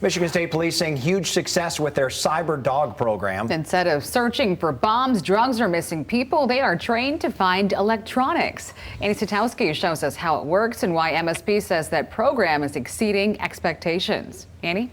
Michigan State Policing huge success with their cyber dog program. Instead of searching for bombs, drugs, or missing people, they are trained to find electronics. Annie Satowski shows us how it works and why MSP says that program is exceeding expectations. Annie?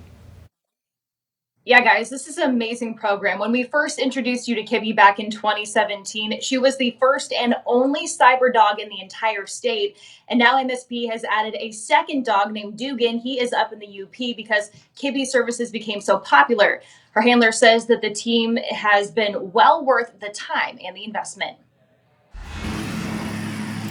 Yeah, guys, this is an amazing program. When we first introduced you to Kibby back in 2017, she was the first and only cyber dog in the entire state. And now MSP has added a second dog named Dugan. He is up in the UP because Kibby services became so popular. Her handler says that the team has been well worth the time and the investment.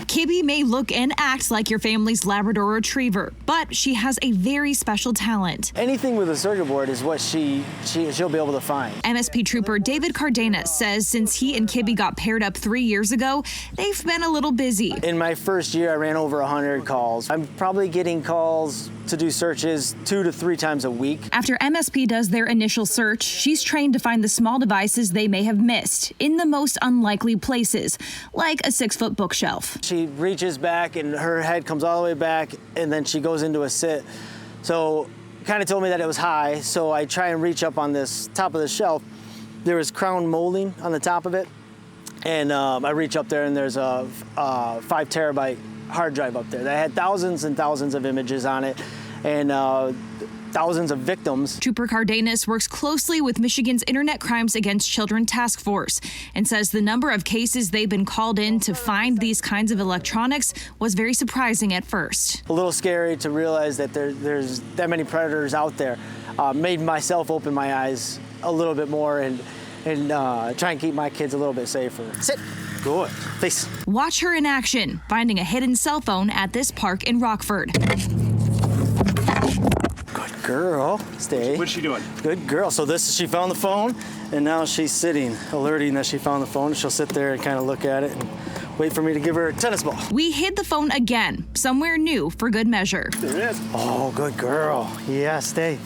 Kibby may look and act like your family's Labrador Retriever, but she has a very special talent. Anything with a circuit board is what she'll be able to find. MSP Trooper David Cardenas says since he and Kibby got paired up 3 years ago, they've been a little busy. In my first year, I ran over 100 calls. I'm probably getting calls to do searches 2 to 3 times a week. After MSP does their initial search, she's trained to find the small devices they may have missed in the most unlikely places, like a 6-foot bookshelf. She reaches back and her head comes all the way back and then she goes into a sit. So kind of told me that it was high, so I try and reach up on this top of the shelf. There was crown molding on the top of it, and I reach up there and there's a 5 terabyte hard drive up there that had thousands and thousands of images on it and thousands of victims. Trooper Cardenas works closely with Michigan's Internet Crimes Against Children Task Force and says the number of cases they've been called in to find these kinds of electronics was very surprising at first. A little scary to realize that there's that many predators out there. Made myself open my eyes a little bit more and try and keep my kids a little bit safer. Sit. Good. Face. Watch her in action, finding a hidden cell phone at this park in Rockford. Good girl. Stay. What's she doing? Good girl. So she found the phone, and now she's sitting, alerting that she found the phone. She'll sit there and kind of look at it and wait for me to give her a tennis ball. We hid the phone again, somewhere new for good measure. There it is. Oh, good girl. Yeah, stay.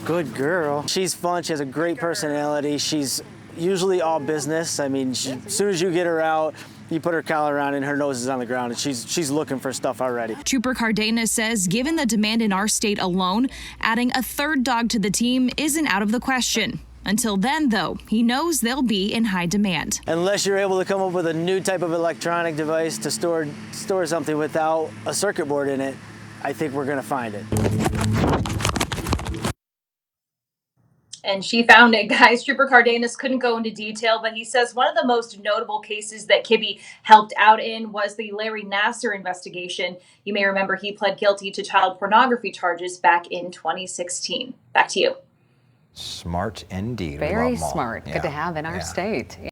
Good girl. She's fun. She has a great personality. She's usually all business. I mean, as soon as you get her out, you put her collar on and her nose is on the ground and she's looking for stuff already. Trooper Cardenas says given the demand in our state alone, adding a third dog to the team isn't out of the question. Until then, though, he knows they'll be in high demand. Unless you're able to come up with a new type of electronic device to store something without a circuit board in it, I think we're gonna find it. And she found it, guys. Trooper Cardenas couldn't go into detail, but he says one of the most notable cases that Kibby helped out in was the Larry Nassar investigation. You may remember he pled guilty to child pornography charges back in 2016. Back to you. Smart indeed. Very smart. Good to have in our state.